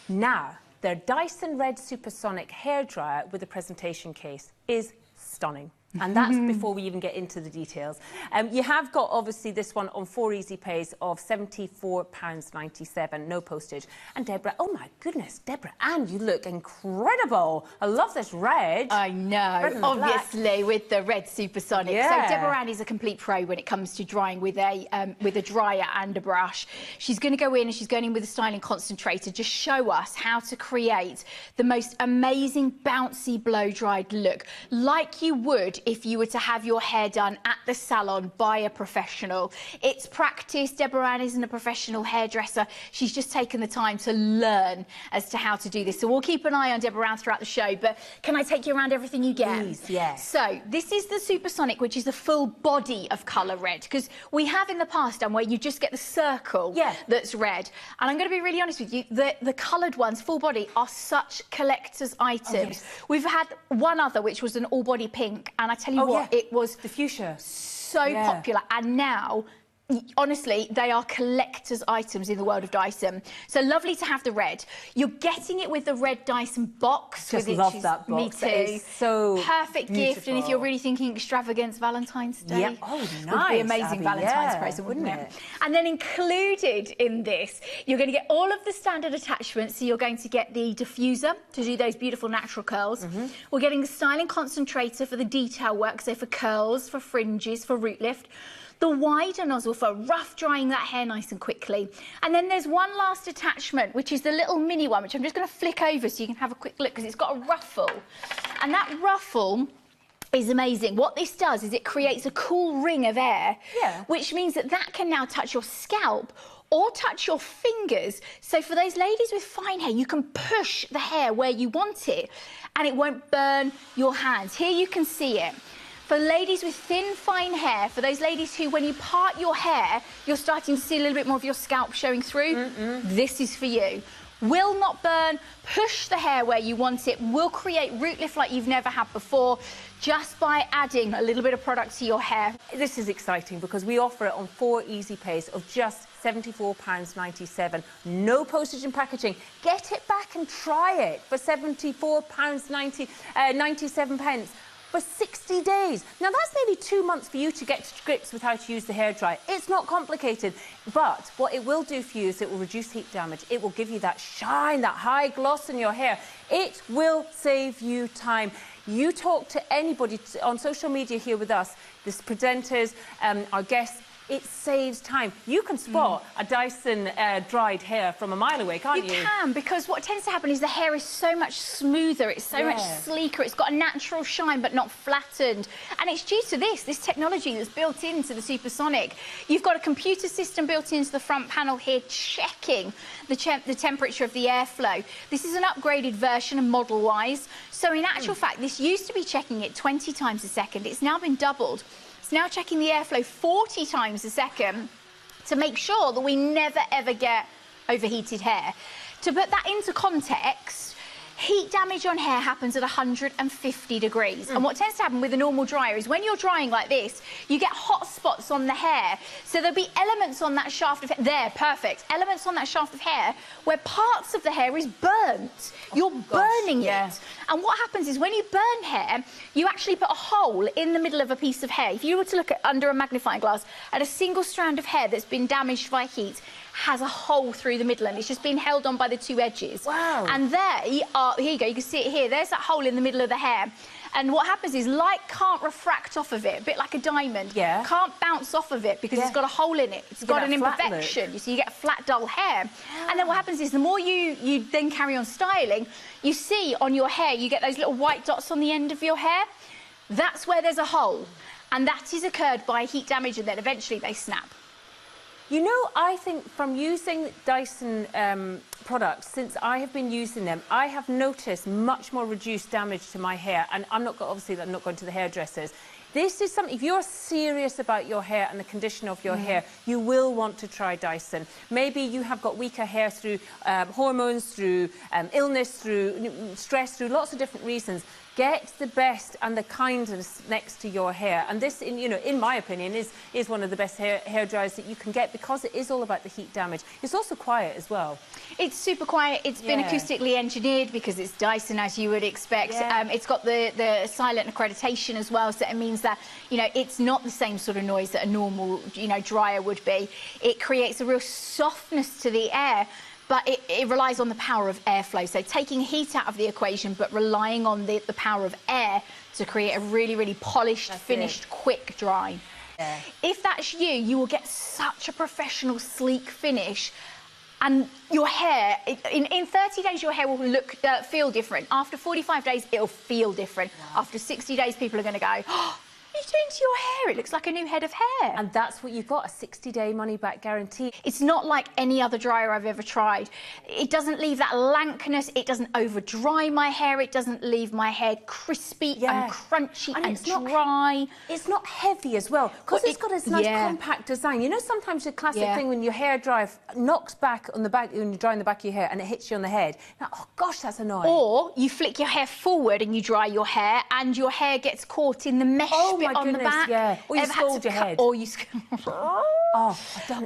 Now, their Dyson Red Supersonic hairdryer with a presentation case is stunning. And that's before we even get into the details. You have got, obviously, this one on 4 easy pays of £74.97, no postage. And Deborah, oh my goodness, Deborah, and you look incredible. I love this red. I know, obviously, with the red Supersonic. Yeah. So Deborah Ann is a complete pro when it comes to drying with a dryer and a brush. She's going to go in and she's going in with a styling concentrator, just show us how to create the most amazing bouncy blow-dried look, like you would if you were to have your hair done at the salon by a professional. It's practice. Deborah Ann isn't a professional hairdresser. She's just taken the time to learn as to how to do this. So we'll keep an eye on Deborah Ann throughout the show, but can I take you around everything you get? Please, yes. So this is the Supersonic, which is the full body of colour red, because we have in the past done where you just get the circle that's red. And I'm going to be really honest with you, the coloured ones, full body, are such collector's items. Oh, yes. We've had one other, which was an all-body pink, and I tell you what, it was the fuchsia. So popular. And now, honestly, they are collector's items in the world of Dyson. So lovely to have the red. You're getting it with the red Dyson box. Just love that box. Me too. It is so perfect beautiful gift. And if you're really thinking extravagance, Valentine's Day. Yeah. Oh, nice. Would be amazing Valentine's present, wouldn't it? And then included in this, you're going to get all of the standard attachments. So you're going to get the diffuser to do those beautiful natural curls. We're getting the styling concentrator for the detail work, so for curls, for fringes, for root lift. The wider nozzle for rough drying that hair nice and quickly. And then there's one last attachment, which is the little mini one, which I'm just going to flick over so you can have a quick look, because it's got a ruffle. And that ruffle is amazing. What this does is it creates a cool ring of air, which means that that can now touch your scalp or touch your fingers. So for those ladies with fine hair, you can push the hair where you want it and it won't burn your hands. Here you can see it. For ladies with thin, fine hair, for those ladies who, when you part your hair, you're starting to see a little bit more of your scalp showing through, this is for you. Will not burn, push the hair where you want it, will create root lift like you've never had before, just by adding a little bit of product to your hair. This is exciting because we offer it on 4 easy pays of just £74.97. No postage and packaging. Get it back and try it for £74.97. For 60 days. Now, that's nearly 2 months for you to get to grips with how to use the hairdryer. It's not complicated, but what it will do for you is it will reduce heat damage. It will give you that shine, that high gloss in your hair. It will save you time. You talk to anybody on social media here with us, the presenters, our guests, it saves time. You can spot a Dyson dried hair from a mile away, can't you? You can, because what tends to happen is the hair is so much smoother, it's so much sleeker, it's got a natural shine but not flattened. And it's due to this technology that's built into the Supersonic. You've got a computer system built into the front panel here checking the temperature of the airflow. This is an upgraded version and model-wise. So in actual fact, this used to be checking it 20 times a second. It's now been doubled. It's now checking the airflow 40 times a second to make sure that we never, ever get overheated hair. To put that into context, heat damage on hair happens at 150 degrees. And what tends to happen with a normal dryer is when you're drying like this, you get hot spots on the hair. So there'll be elements on that shaft of hair, there, perfect, elements on that shaft of hair where parts of the hair is burnt. You're burning it. And what happens is when you burn hair, you actually put a hole in the middle of a piece of hair. If you were to look at under a magnifying glass at a single strand of hair that's been damaged by heat, has a hole through the middle and it's just been held on by the 2 edges. Wow. And they are, here you go, you can see it here, there's that hole in the middle of the hair. And what happens is light can't refract off of it, a bit like a diamond. Can't bounce off of it because it's got a hole in it. It's got an imperfection. You see, you get flat, dull hair. And then what happens is the more you then carry on styling, you see on your hair, you get those little white dots on the end of your hair. That's where there's a hole. And that is occurred by heat damage and then eventually they snap. You know, I think from using Dyson products, since I have been using them, I have noticed much more reduced damage to my hair. And I'm not, obviously, I'm not going to the hairdressers. This is something, if you're serious about your hair and the condition of your hair, you will want to try Dyson. Maybe you have got weaker hair through hormones, through illness, through stress, through lots of different reasons. Get the best and the kindest next to your hair. And this, in my opinion, is one of the best hair dryers that you can get because it is all about the heat damage. It's also quiet as well. It's super quiet. It's been acoustically engineered because it's Dyson, as you would expect. Yeah. It's got the silent accreditation as well, so it means that, it's not the same sort of noise that a normal, dryer would be. It creates a real softness to the air. But it relies on the power of airflow. So taking heat out of the equation, but relying on the power of air to create a really, really polished, finished, quick dry. Yeah. If that's you, you will get such a professional, sleek finish. And your hair, in 30 days, your hair will feel different. After 45 days, it'll feel different. Wow. After 60 days, people are going to go, oh, what are you doing to your hair? It looks like a new head of hair. And that's what you've got, a 60-day money-back guarantee. It's not like any other dryer I've ever tried. It doesn't leave that lankness. It doesn't over-dry my hair. It doesn't leave my hair crispy and crunchy and dry. It's not heavy as well, because it's got this nice compact design. Sometimes the classic thing when your hair dryer knocks back on the back, when you're drying the back of your hair, and it hits you on the head. Now, oh gosh, that's annoying. Or you flick your hair forward and you dry your hair, and your hair gets caught in the mesh bit on the back. Yeah. Or you scald your head. Or you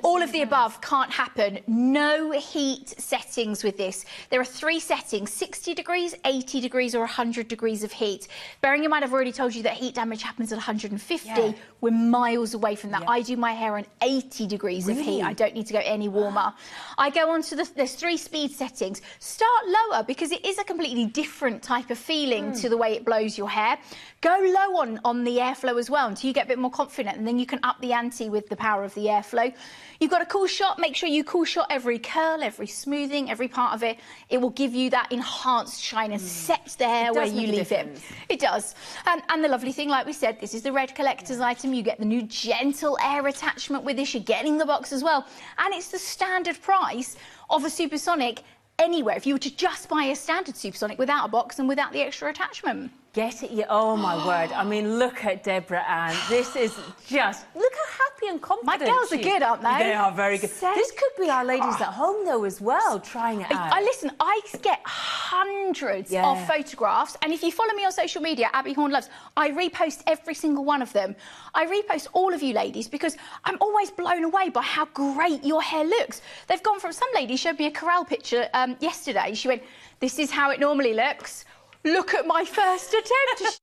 all of the above can't happen. No heat settings with this. There are 3 settings: 60 degrees, 80 degrees, or 100 degrees of heat. Bearing in mind, I've already told you that heat damage happens at 150. Yeah. We're miles away from that. Yeah. I do my hair on 80 degrees of heat. I don't need to go any warmer. I go on to there's 3 speed settings. Start lower because it is a completely different type of feeling to the way it blows your hair. Go low on the airflow as well until you get a bit more confident, and then you can up the ante with the power of the airflow. You've got a cool shot. Make sure you cool shot every curl, every smoothing, every part of it. It will give you that enhanced shine and set the hair where you leave it. It does. And the lovely thing, like we said, this is the red collector's item. You get the new gentle air attachment with this. You're getting the box as well. And it's the standard price of a Supersonic anywhere. If you were to just buy a standard Supersonic without a box and without the extra attachment. Get it? Oh, my word. I mean, look at Deborah Ann. This is just... Look how happy and confident my girls are good, aren't they? They are very good. This could be our ladies at home, though, as well, trying it out. Listen, I get hundreds of photographs, and if you follow me on social media, Abby Horne Loves, I repost every single one of them. I repost all of you ladies because I'm always blown away by how great your hair looks. They've gone from... Some lady showed me a corral picture yesterday. She went, this is how it normally looks. Look at my first attempt.